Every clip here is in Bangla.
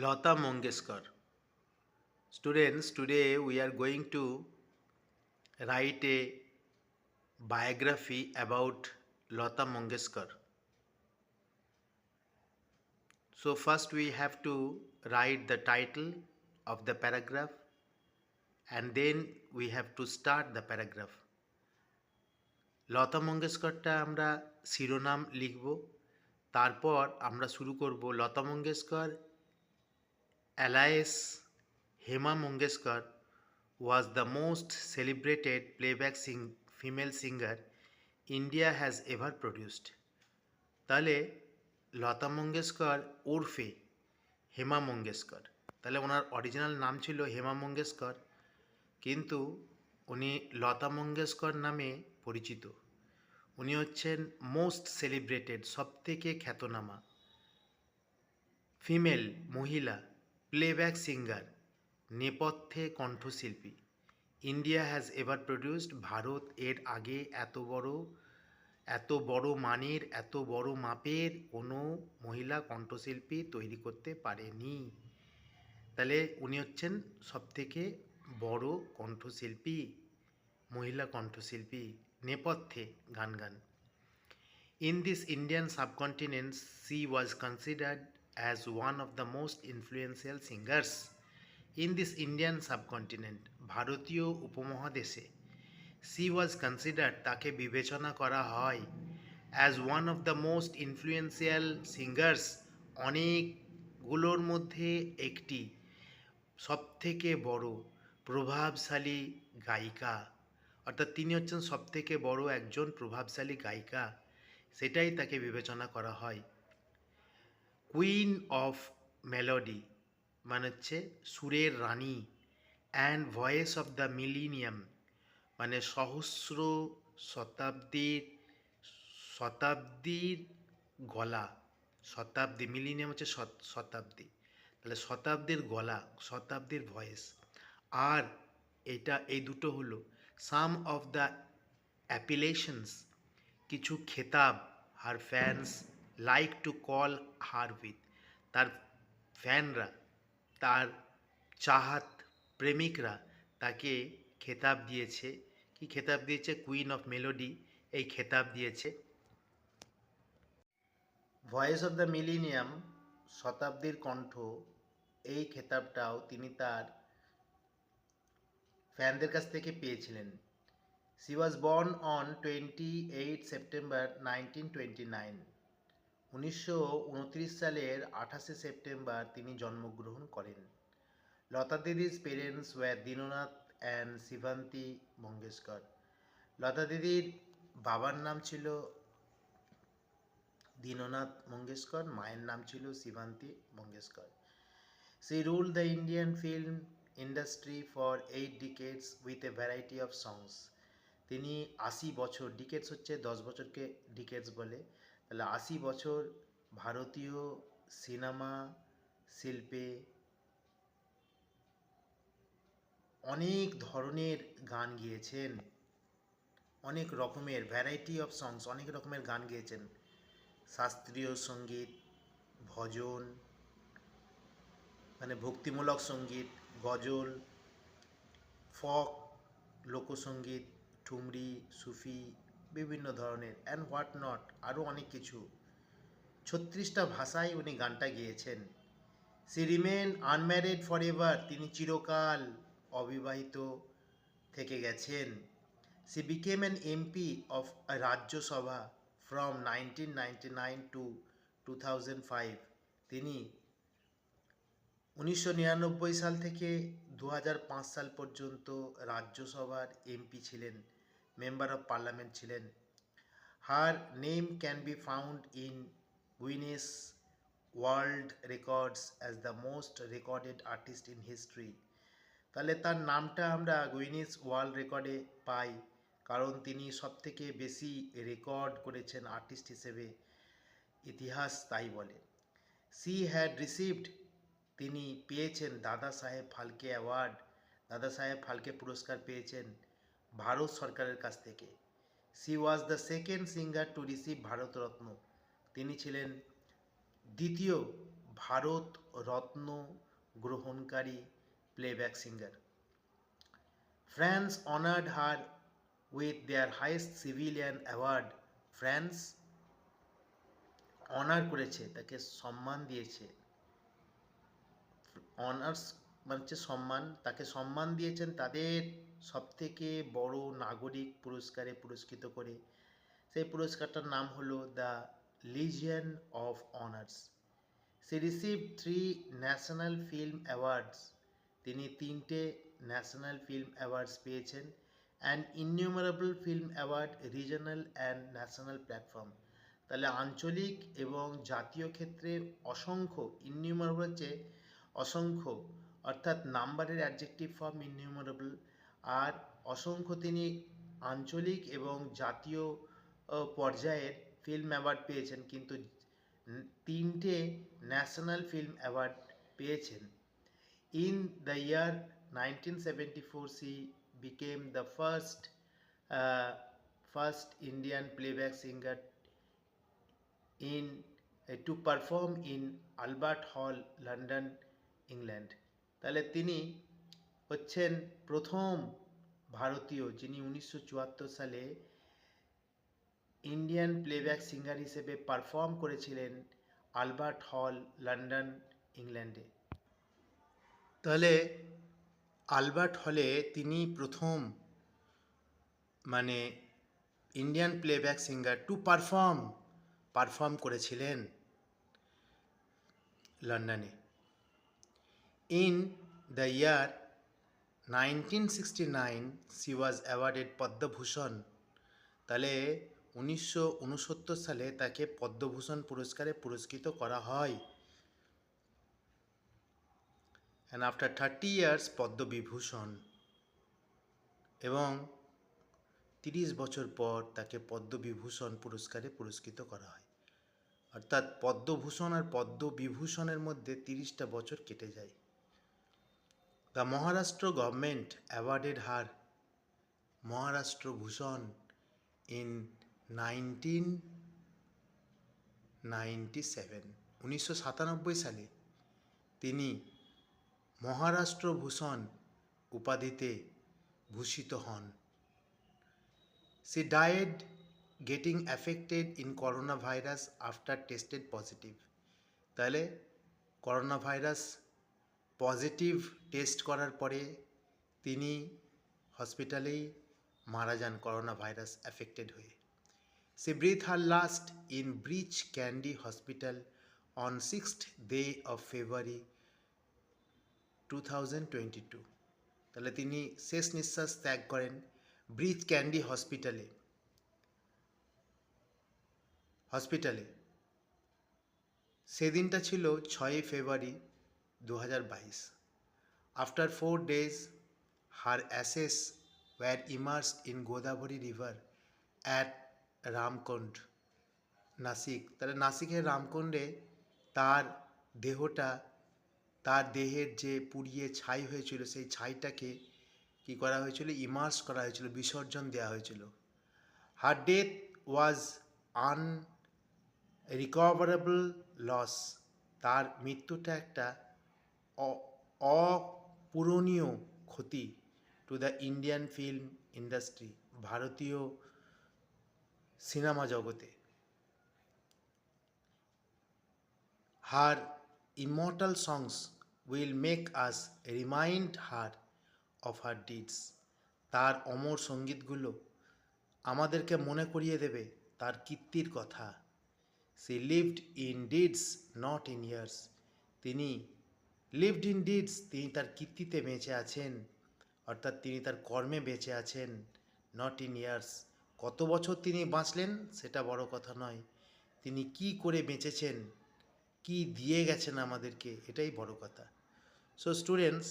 Lata Mangeshkar. Students, today we are going to write a biography about Lata Mangeshkar. So, first we have to write the title of the paragraph and then we have to start the paragraph. লতা মঙ্গেশকরটা আমরা শিরোনাম লিখব, তারপর আমরা শুরু করব Lata Mangeshkar alias Hema Mangeshkar was the most celebrated female singer India has ever produced. তাহলে লতা মঙ্গেশকর ওরফে হেমা মঙ্গেশকর, তাহলে ওনার অরিজিনাল নাম ছিল হেমা মঙ্গেশকর, কিন্তু উনি লতা মঙ্গেশকর নামে পরিচিত। উনি হচ্ছেন মোস্ট সেলিব্রেটেড, সবথেকে খ্যাতনামা ফিমেল মহিলা প্লেব্যাক সিঙ্গার, নেপথ্যে কণ্ঠশিল্পী India has ever produced, Bharat এর আগে এত বড় মানের এত বড় মাপের কোনো মহিলা কণ্ঠশিল্পী তৈরি করতে পারেনি। তাহলে উনি হচ্ছেন সবথেকে বড় কণ্ঠশিল্পী, মহিলা কণ্ঠশিল্পী, নেপথ্যে গান। In this Indian subcontinent, she was considered as one of the most influential singers. In this Indian subcontinent, ভারতীয় উপমহাদেশে, she was considered, তাকে বিবেচনা করা হয়, as one of the most influential singers, অনেকগুলোর মধ্যে একটি, সবথেকে বড় প্রভাবশালী গায়িকা, অর্থাৎ তিনি হচ্ছেন সবথেকে বড় একজন প্রভাবশালী গায়িকা, সেটাই তাকে বিবেচনা করা হয়। কুইন অফ মেলোডি মানে হচ্ছে সুরের রানী, and voice of the millennium মানে সহস্র শতাব্দীর গলা, শতাব্দী, মিলিনিয়াম হচ্ছে শতাব্দী, তাহলে শতাব্দীর গলা, শতাব্দীর ভয়েস। আর এই দুটো হলো সাম অফ দ্য অ্যাপিলেশনস, কিছু খেতাব, her fans like to call her with, তার ফ্যানরা, তার চাহাত প্রেমিকরা তাকে খেতাব দিয়েছে। কি খেতাব দিয়েছে? কুইন অফ মেলোডি এই খেতাব দিয়েছে। ভয়েস অফ দ্য মিলিনিয়াম, শতাব্দীর কণ্ঠ, এই খেতাবটাও তিনি তার ফ্যানদের কাছ থেকে পেয়েছিলেন। She was born on 28 September 1929. 1929 সালের 28শে সেপ্টেম্বর তিনি জন্মগ্রহণ করেন। লতা দিদির parents were Dinanath and Shevanti Mangeshkar. Lata দিদির বাবার নাম ছিল দীননাথ মঙ্গেশকর, মায়ের নাম ছিল শিবান্তী Mangeshkar. She ruled the Indian film industry for 8 decades with a variety of songs. তিনি 80 বছর, ডিকেটস হচ্ছে 10 বছরকে ডিকেটস বলে, তাহলে 80 বছর ভারতীয় সিনেমা শিল্পে অনেক ধরনের গান গেয়েছেন, অনেক রকমের ভ্যারাইটি অফ সংস, অনেক রকমের গান গেয়েছেন। শাস্ত্রীয় সঙ্গীত, ভজন মানে ভক্তিমূলক সঙ্গীত, গজল, ফক লোকসঙ্গীত, ঠুমরি, সুফি, বিভিন্ন ধরনের অ্যান্ড হোয়াট নট, আরও অনেক কিছু। 36টা ভাষায় উনি গানটা গেয়েছেন। She remained unmarried for ever, তিনি চিরকাল অবিবাহিত থেকে গেছেন। She became an MP of Rajya Sabha from 1999 to 2005, তিনি 1999 সাল থেকে 2005 সাল পর্যন্ত রাজ্যসভার এমপি ছিলেন, মেম্বার অফ পার্লামেন্ট ছিলেন। Her name can be found in Guinness world records as the most recorded artist in history. তাহলে তার নামটা আমরা গুইনেস ওয়ার্ল্ড রেকর্ডে পাই কারণ তিনি সবথেকে বেশি রেকর্ড করেছেন আর্টিস্ট হিসেবে, ইতিহাস তাই বলে। সি হ্যাড রিসিভড, তিনি পেয়েছেন দাদা সাহেব ফালকে অ্যাওয়ার্ড, দাদা সাহেব ফালকে পুরস্কার পেয়েছেন ভারত সরকারের কাছ থেকে। C was the second singer to receive Bharat Ratna, তিনি ছিলেন দ্বিতীয় ভারত রত্ন গ্রহণকারী playback singer. France honored her with their highest civilian award. France honour করেছে, তাকে সম্মান দিয়েছে। অনার্স মানে হচ্ছে সম্মান, তাকে সম্মান দিয়েছেন তাদের সবথেকে বড় নাগরিক পুরস্কারে পুরস্কৃত করে। সেই পুরস্কারটার নাম হলো দ্য লিজিয়ন অফ অনার্স। সে রিসিভড 3 ন্যাশনাল ফিল্ম অ্যাওয়ার্ডস। তিনি 3টে ন্যাশনাল ফিল্ম অ্যাওয়ার্ডস পেয়েছেন, and innumerable film award regional and national platform. তাহলে আঞ্চলিক এবং জাতীয় ক্ষেত্রে অসংখ্য, ইননিউমারেবল হচ্ছে অসংখ্য, অর্থাৎ নাম্বারের অ্যাডজেক্টিভ ফর্ম ইননিউমারেবল, আর অসংখ্য তিনি আঞ্চলিক এবং জাতীয় পর্যায়ের ফিল্ম অ্যাওয়ার্ড পেয়েছেন, কিন্তু 3টে ন্যাশনাল ফিল্ম অ্যাওয়ার্ড পেয়েছেন। In the year 1974, she became the first Indian playback singer to perform in Albert Hall, London, England. তাহলে তিনি হচ্ছেন প্রথম ভারতীয় যিনি 1974 সালে ইন্ডিয়ান প্লেব্যাক সিঙ্গার হিসেবে পারফর্ম করেছিলেন আলবার্ট হল, লন্ডন, ইংল্যান্ডে। তাহলে আলবার্ট হলে তিনি প্রথম মানে Indian playback singer to perform করেছিলেন লন্ডনে। In the year 1969 she was awarded Padma Bhushan. তাহলে 1969 সালে তাকে পদ্মভূষণ পুরস্কারে পুরস্কৃত করা হয়। and after 30 years পদ্মবিভূষণ, এবং 30 বছর পর তাকে পদ্মবিভূষণ পুরস্কারে পুরস্কৃত করা হয়। অর্থাৎ পদ্মভূষণ আর পদ্মবিভূষণের মধ্যে 30টা বছর কেটে যায়। The Maharashtra government awarded her Maharashtra Bhushan in 1997। 1997 সালে তিনি মহারাষ্ট্র ভূষণ উপাধিতে ভূষিত হন। She died getting affected in coronavirus after tested positive। তাহলে করোনা ভাইরাস পজিটিভ টেস্ট করার পরে তিনি হসপিটালেই মারা যান করোনা ভাইরাস অ্যাফেক্টেড হয়ে। She breathed her last in Breach Candy Hospital on 6th day of February 2022। তাহলে তিনি শেষ নিঃশ্বাস ত্যাগ করেন ব্রিচ ক্যান্ডি হসপিটালে। সেদিনটা ছিল 6 February 2022। After 4 days her ashes were immersed in Godavari river at Ramkund, Nashik. তাহলে নাসিকের রামকুণ্ডে তার দেহটা, তার দেহের যে পুড়িয়ে ছাই হয়েছিল সেই ছাইটাকে কি করা হয়েছিল, ইমার্স করা হয়েছিল, বিসর্জন দেওয়া হয়েছিল। Her death was unrecoverable loss. তার মৃত্যুটা একটা অপূরণীয় ক্ষতি to the Indian film industry, ভারতীয় সিনেমা জগতে। Her immortal songs will make us remind her of her deeds। তার অমর সঙ্গীতগুলো আমাদেরকে মনে করিয়ে দেবে তার কীর্তির কথা। She lived in deeds not in years। তিনি lived in deeds, তিনি তার কীর্তিতে বেঁচে আছেন, অর্থাৎ তিনি তার কর্মে বেঁচে আছেন, not in years। কত বছর তিনি বাঁচলেন সেটা বড় কথা নয়, তিনি কি করে বেঁচেছেন, কি দিয়ে গেছেন আমাদেরকে, এটাই বড় কথা। So students,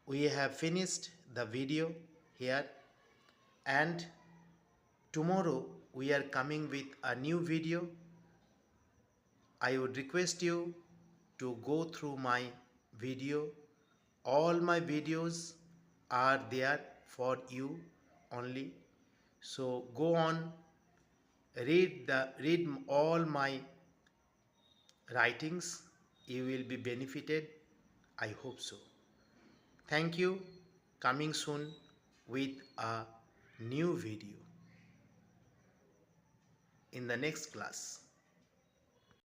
we have finished the video here, and tomorrow we are coming with a new video. I would request you to go through my video. All my videos are there for you only, so go on, read all my writings, you will be benefited. I hope so. Thank you. Coming soon with a new video in the next class.